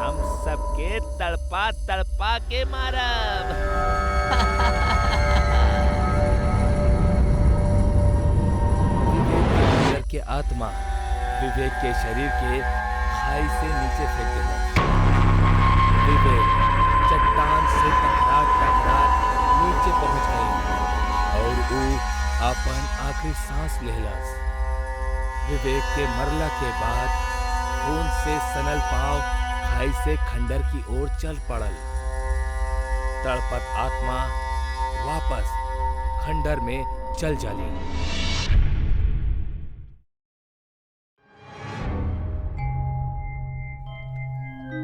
हम सबके तड़पा तड़पा के मारब। विवेक के आत्मा विवेक के शरीर के खाई से नीचे फेंक देगा। विवेक चट्टान से टकरा नीचे पहुंच गई और वो अपन आखिरी सांस लेहलस। विवेक के मरला के बाद खून से सनल पांव खाई से खंडर की ओर चल पड़ल। तड़पत आत्मा वापस खंडर में चल जाली।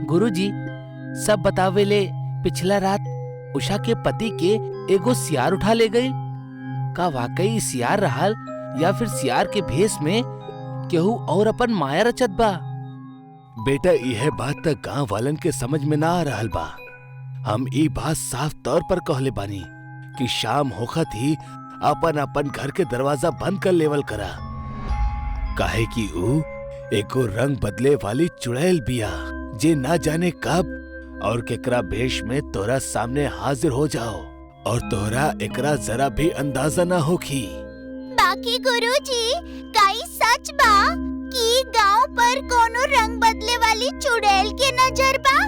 गुरुजी, सब बतावेले पिछला रात उषा के पति के एगो सियार उठा ले गई। का वाकई सियार रहल या फिर सियार के भेष में केहू और अपन माया रचत बा? बेटा, यह बात तक गांव वालन के समझ में ना आ रहल बा। हम ई बात साफ तौर पर कहले बानी कि शाम होखत ही अपन अपन घर के दरवाजा बंद कर लेवल करा। काहे कि ऊ एको रंग बदले वाली चुड़ैल बिया जे ना जाने कब और केकरा भेष में तोरा सामने हाजिर हो जाओ और तोरा एकरा जरा भी अंदाजा ना होखी। बाकी गुरुजी, काई सच बा कि गांव पर कोनो रंग बदले वाली चुड़ैल के नजर बा?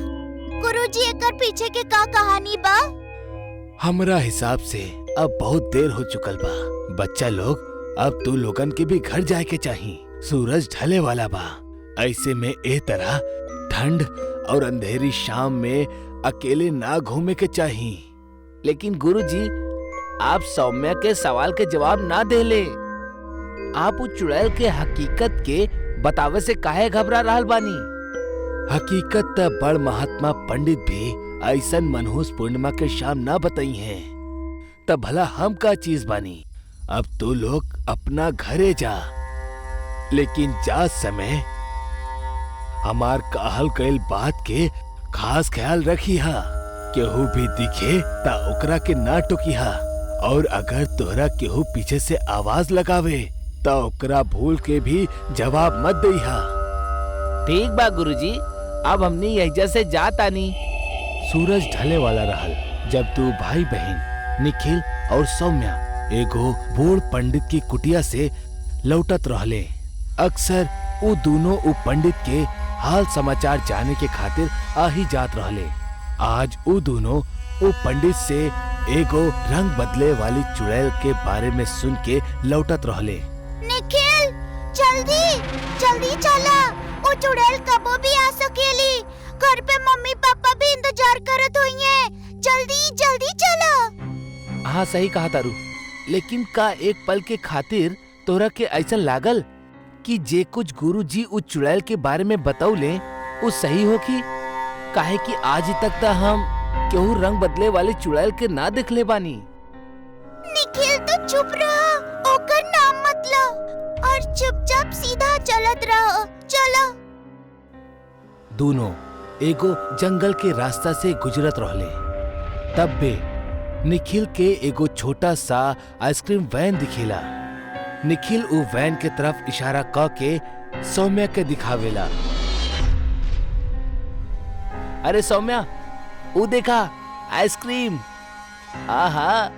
गुरुजी, एकर पीछे के का कहानी बा? हमरा हिसाब से अब बहुत देर हो चुकल बा। बच्चा लोग, अब तू लोगन के भी घर जाए के चाही। सूरज ढले वाला बा। ऐसे में ए तरह ठंड और अंधेरी शाम में अकेले ना घूमे के चाही। लेकिन गुरुजी, आप सौम्या के सवाल के जवाब ना देले। आप उस चुड़ैल के हकीकत के बतावे से काहे घबरा रहल बानी? हकीकत त बड़ महात्मा पंडित भी ऐसन मनहूस पूर्णिमा के शाम ना बताई हैं। तब भला हम का चीज बानी? अब तू लोग अपना घरे जा, लेकिन जा समय हमार कहल गइल बात के खास ख्याल रखी हा। केहू भी दिखे ता ओकरा के ना टोकी हा, और अगर तोहरा केहू पीछे से आवाज लगावे ता ओकरा भूल के भी जवाब मत दई हा। ठीक बा गुरुजी, अब हमनी यही से जात आनी। सूरज ढले वाला रहल जब दो भाई बहन निखिल और सौम्या एगो बूढ़ पंडित की कुटिया से लौटत रहले। अक्सर वो दोनों उ पंडित के हाल समाचार जाने के खातिर आ ही जात रहले। आज वो दोनों उ पंडित से एगो रंग बदले वाली चुड़ैल के बारे में सुन के लौटत रहले। निखिल, जल्दी जल्दी चला, वो चुड़ैल कबो भी आ सकेली। घर पे मम्मी पापा भी इंतजार करत होइए। जल्दी जल्दी चला। हाँ, सही कहा तारू। लेकिन का एक पल के खातिर तोरा के ऐसा लागल कि जे कुछ गुरुजी उस चुड़ैल के बारे में बतौले वो सही होखी? काहे कि आज ही तक तो हम केहू रंग बदले वाली चुड़ैल के ना दिखले बानी। निखिल, तो चुप रहो, ओकर नाम मत लो और चुपचाप सीधा चलत रहो। चलो। दोनों एगो जंगल के रास्ता से गुजरत रहले। तब बे निखिल के एगो छोटा सा आइसक्रीम वैन दिखेला। निखिल उ वैन के तरफ इशारा क के सौम्या के दिखावेला। अरे सौम्या, वो देखा आइसक्रीम। आहा,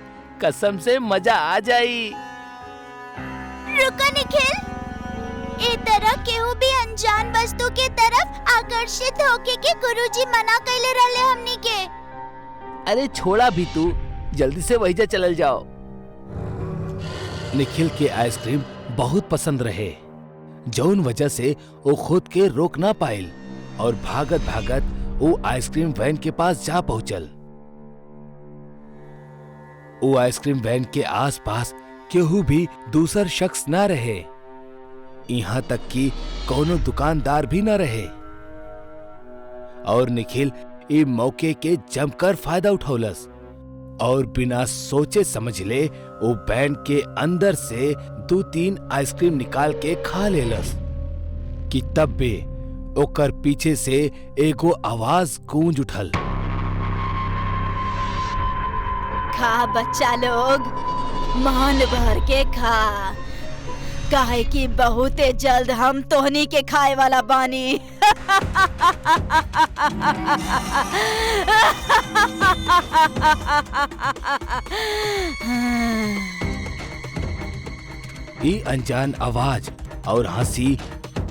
कसम से मजा आ जाई। रुको निखिल, ए तरह केहू भी अनजान वस्तु के तरफ आकर्षित होके के गुरुजी मना कैले रहले हमनी के। अरे छोड़ा भी तू, जल्दी से वही जा चलल जाओ। निखिल के आइसक्रीम बहुत पसंद रहे, जौन वजह से वो खुद के रोक ना पाइल और भागत भागत वो आइसक्रीम वैन के पास जा पहुंचल। वो आइसक्रीम वैन के आसपास केहू भी दूसर शख्स ना रहे, यहाँ तक कि कोनो दुकानदार भी ना रहे। और निखिल इस मौके के जमकर फायदा उठौलस। और बिना सोचे समझले वो बैंड के अंदर से 2-3 आइसक्रीम निकाल के खा लेलस कि तब बे ओकर पीछे से एगो आवाज गूंज उठल। खा बच्चा लोग, मान भर के खा, काहे कि बहुत जल्द हम तोहनी के खाए वाला बानी। ई अनजान आवाज और हंसी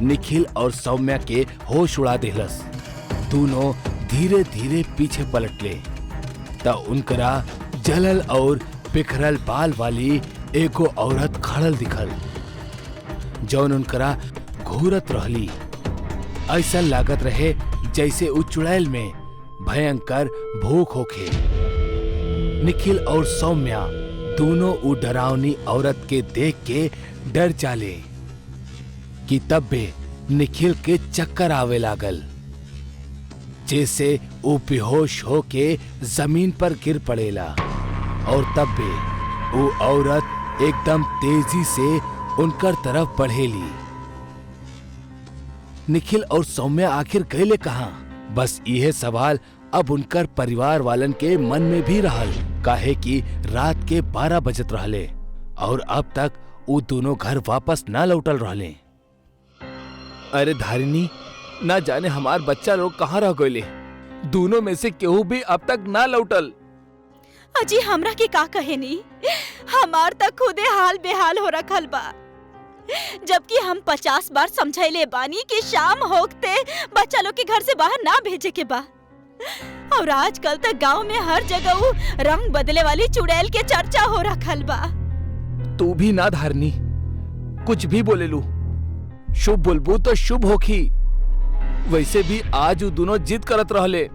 निखिल और सौम्या के होश उड़ा देलस। दोनों धीरे धीरे पीछे पलटले त उनकरा जलल और बिखरल बाल वाली एगो औरत खड़ल दिखल, जौन उनकरा घूरत रहली। ऐसा लागत रहे जैसे उ चुड़ैल में भयंकर भूख होखे। निखिल और सौम्या दोनों उ डरावनी औरत के देख के डर जाले कि तब बे निखिल के चक्कर आवे लागल, जैसे वो बेहोश होके जमीन पर गिर पड़ेला। और तब बे वो औरत एकदम तेजी से उनकर तरफ बढ़ेली। निखिल और सौम्या आखिर गए कहां? बस यह सवाल अब उनकर परिवार वालन के मन में भी रहल, काहे कि रात के 12 बजत रहले और अब तक वो दोनों घर वापस ना लौटल रहले। अरे धारिनी, ना जाने हमार बच्चा लोग कहाँ रह गए। दोनों में से केहू भी अब तक ना लौटल। अजी हमरा के का कहे नी, हमार तक खुदे हाल बेहाल हो रखल बा। जबकि हम 50 बार समझाइले बानी कि शाम होते बच्चा लोग के घर से बाहर ना भेजे के बा। और आजकल तक गांव में हर जगह वो रंग बदले वाली चुड़ैल के चर्चा हो रखल बा। तू भी ना धारनी, कुछ भी बोले लू, शुभ बोलबू तो शुभ होखी। वैसे भी आज वो दोनों जिद करत रहले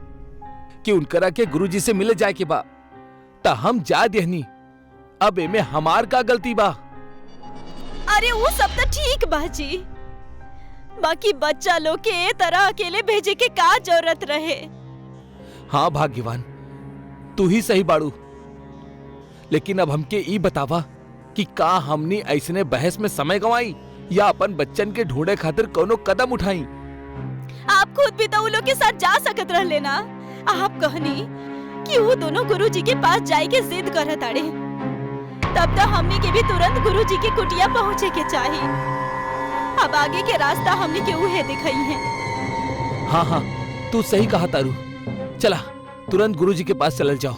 कि उनकरा के गुरुजी से मिले जाए के बा, ता हम जा देहनी। अब एमे हमार का गलती बा? अरे वो सब तो ठीक बा जी, बाकी बच्चा लोग के ए तरह अकेले भेजे के का जरूरत रहे? हाँ भाग्यवान, तू ही सही बाड़ू। लेकिन अब हमके ई बतावा कि का हमनी ऐसने बहस में समय गवाई या अपन बच्चन के ढूंढे खातिर कोनो कदम उठाई? आप खुद भी तो उन लोग के साथ जा सकत रह लेना। आप कहनी कि वो दोनों गुरुजी के पास जाए के जिद करत आड़े, तब तो हमने के भी तुरंत गुरुजी की कुटिया पहुँचे के चाहिए। अब आगे के रास्ता हमने के उहे दिखाई है। हाँ हाँ, तू सही कहा तारू। चला तुरंत गुरुजी के पास चल जाओ।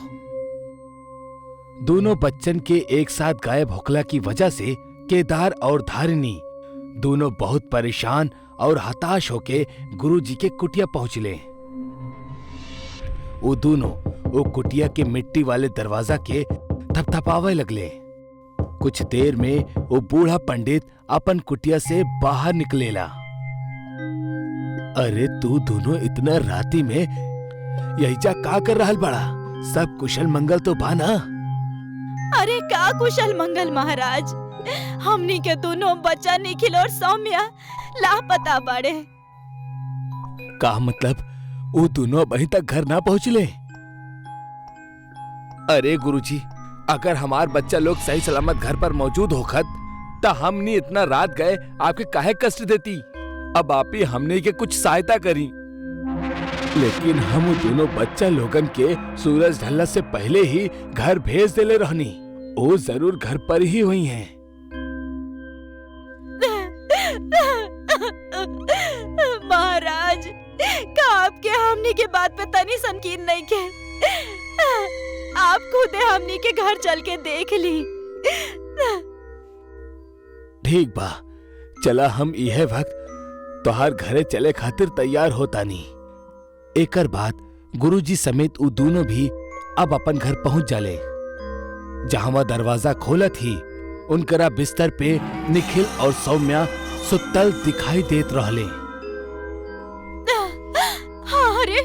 दोनों बच्चन के एक साथ गायब होखला की वजह से केदार और धारिनी दोनों बहुत परेशान और हताश होके गुरुजी के कुटिया पहुंचले। वो दोनों वो कुटिया के मिट्टी वाले दरवाजा के थपथपावे लगले। कुछ देर में वो बूढ़ा पंडित अपन कुटिया से बाहर निकलेला। अरे तू दोनों इतना राती में यहीजा का कर रहल बड़ा? सब कुशल मंगल तो बा ना? अरे का कुशल मंगल महाराज, हमनी के दोनों बच्चा निखिल और सौम्या लापता बाड़े। का मतलब वो दोनों अभी तक घर ना पहुँचले? अरे गुरुजी, अगर हमार बच्चा लोग सही सलामत घर पर मौजूद होखत तो हमनी इतना रात गए आपके काहे कष्ट देती। अब आप ही हमने के कुछ सहायता करी। लेकिन हम दोनों बच्चा लोगन के सूरज ढलने से पहले ही घर भेज देले रहनी। वो जरूर घर पर ही हुई हैं। महाराज, का आपके हमनी के बात पे तनी संकीन नहीं के? आप खुदे हमनी के घर चल के देख ली। ठीक बा, चला हम यह वक्त तोहार घरे चले खातिर तैयार होता नहीं। एकर बाद गुरुजी समेत वो दोनों भी अब अपन घर पहुंच जाले। जहां दरवाजा खोलत ही उनकरा बिस्तर पे निखिल और सौम्या सुतल दिखाई देत रहले। अरे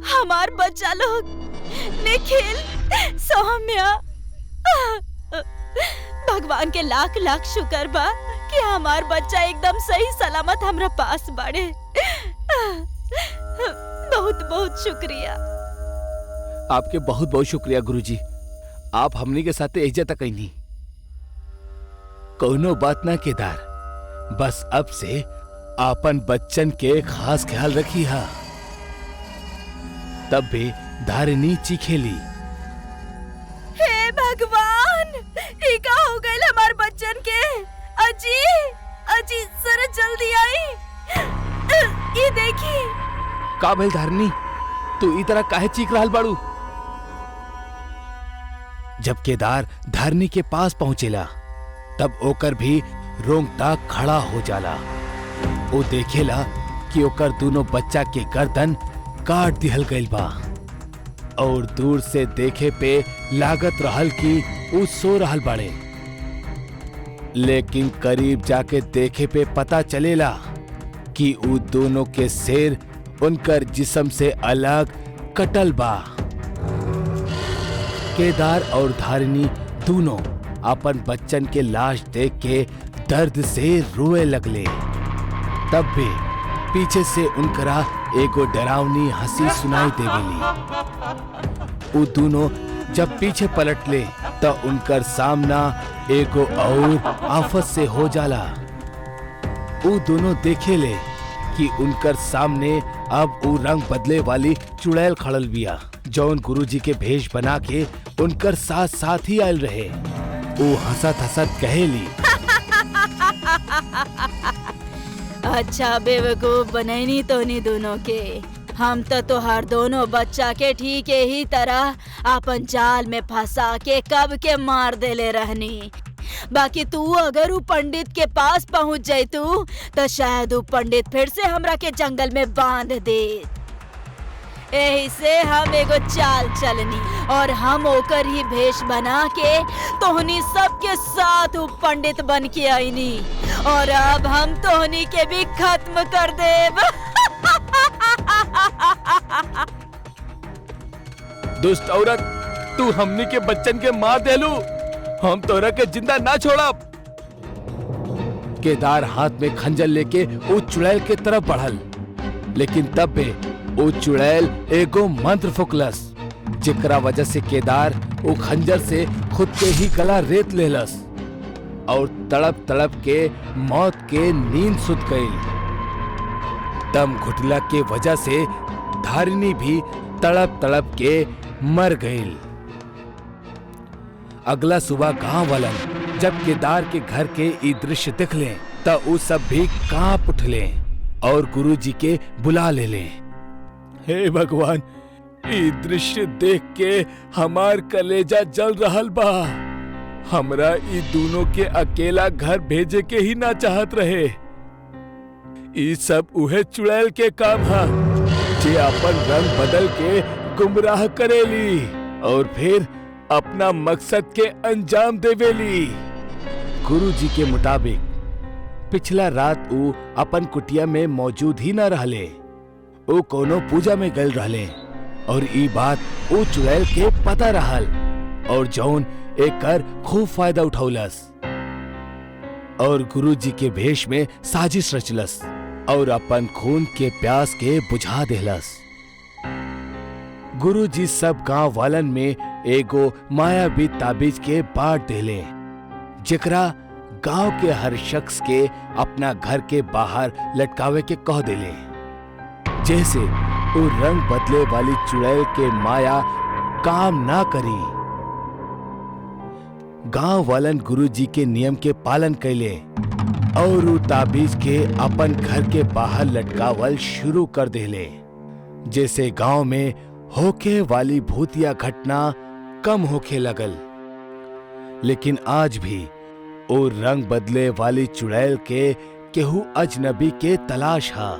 हमार बच्चा लोग निखिल, सौम्या, भगवान के लाख लाख शुक्र बा कि हमार बच्चा एकदम सही सलामत हमरा पास बाड़े। बहुत बहुत शुक्रिया। आपके बहुत बहुत शुक्रिया गुरुजी। आप हमनी के साथे एजा तक नहीं। कौनो बात ना केदार, बस अब से आपन बच्चन के खास ख्याल रखी हा। तब भी धारिनी चीखेली, हे भगवान, ई का हो गइल हमार बच्चन के। अजी अजी जरा जल्दी आई, ये देखी। का भइल धारिनी, तू ई तरह काहे चीख रहल बाड़ू? जब केदार धारिनी के पास पहुंचेला तब ओकर भी रोंगटा खड़ा हो जाला। वो देखेला कि ओकर दोनों बच्चा के गर्दन काट दिहल गइल बा और दूर से देखे पे लागत रहल कि वो सो रहल बाड़े, लेकिन करीब जाके देखे पे पता चलेला कि वो दोनों के सिर उनकर जिस्म से अलग कटल बा। केदार और धारिनी दोनों अपन बच्चन के लाश देख के दर्द से रोए लगले। तब भी पीछे से उनकरा एगो डरावनी हंसी सुनाई देवेली। वो दोनों जब पीछे पलटले तो उनकर सामना एगो और आफत से हो जाला। वो दोनों देखेले कि उनकर सामने अब वो रंग बदले वाली चुड़ैल खड़ल बिया, जौन गुरुजी के भेष बना के उनकर साथ साथ ही आयल रहे। वो हंसत हंसत कहेली, अच्छा बेवकूफ बनैनी तोनी दोनों के। हम तो तोहार दोनों बच्चा के ठीक ही तरह अपन जाल में फंसा के कब के मार देले रहनी। बाकी तू अगर उ पंडित के पास पहुंच जाइतू तो शायद उ पंडित फिर से हमरा के जंगल में बांध दे। यही से हम एगो चाल चलनी और हम ओकर ही भेष बना के तोहनी सबके साथ उ पंडित बन के आईनी और अब हम तोहनी के भी खत्म कर देब। दुष्ट औरत, तू हमनी के बच्चन के मार देलू, हम तोरा के जिंदा ना छोड़ब। केदार हाथ में खंजर लेके वो चुड़ैल के तरफ बढ़ल, लेकिन तब भी वो चुड़ैल एगो मंत्र फुकलस, जेकरा वजह से केदार वो खंजर से खुद के ही गला रेत लेलस और तड़प तड़प के मौत के नींद सुत गई। दम घुटला के वजह से धारिनी भी तड़प तड़प के मर गई। अगला सुबह गांव वालन जब केदार के घर के ई दृश्य दिखले तब वो सब भी कांप उठले और गुरुजी के बुला ले। हे भगवान, ई दृश्य देख के हमार कलेजा जल रहल बा। हमरा ई दोनों के अकेला घर भेजे के ही ना चाहत रहे। ई सब उहे चुड़ैल के काम हा जे अपन रंग बदल के गुमराह करेली और फिर अपना मकसद के अंजाम देवेली। गुरुजी के मुताबिक पिछला रात वो अपन कुटिया में मौजूद ही न रहले, वो कोनो पूजा में गल रहले और ई बात वो चुड़ैल के पता रहल और जौन एकर खूब फायदा उठौलस और गुरुजी के भेष में साजिश रचलस और अपन खून के प्यास के बुझा देहलस। गुरुजी सब गांव वालन में एगो मायावी ताबीज के बांट देले, जेकरा गांव के हर शख्स के अपना घर के बाहर लटकावे के कह देले, जैसे वो रंग बदले वाली चुड़ैल के माया काम ना करी। गांव वालन गुरुजी के नियम के पालन कैले और वो ताबीज के अपन घर के बाहर लटकावल शुरू कर देले, जैसे गांव में होके वाली भूतिया घटना कम होके लगल। लेकिन आज भी वो रंग बदले वाली चुड़ैल के केहू अजनबी के तलाश हा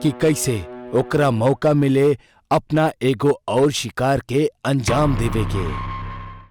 कि कैसे ओकरा मौका मिले अपना एगो और शिकार के अंजाम देवे के।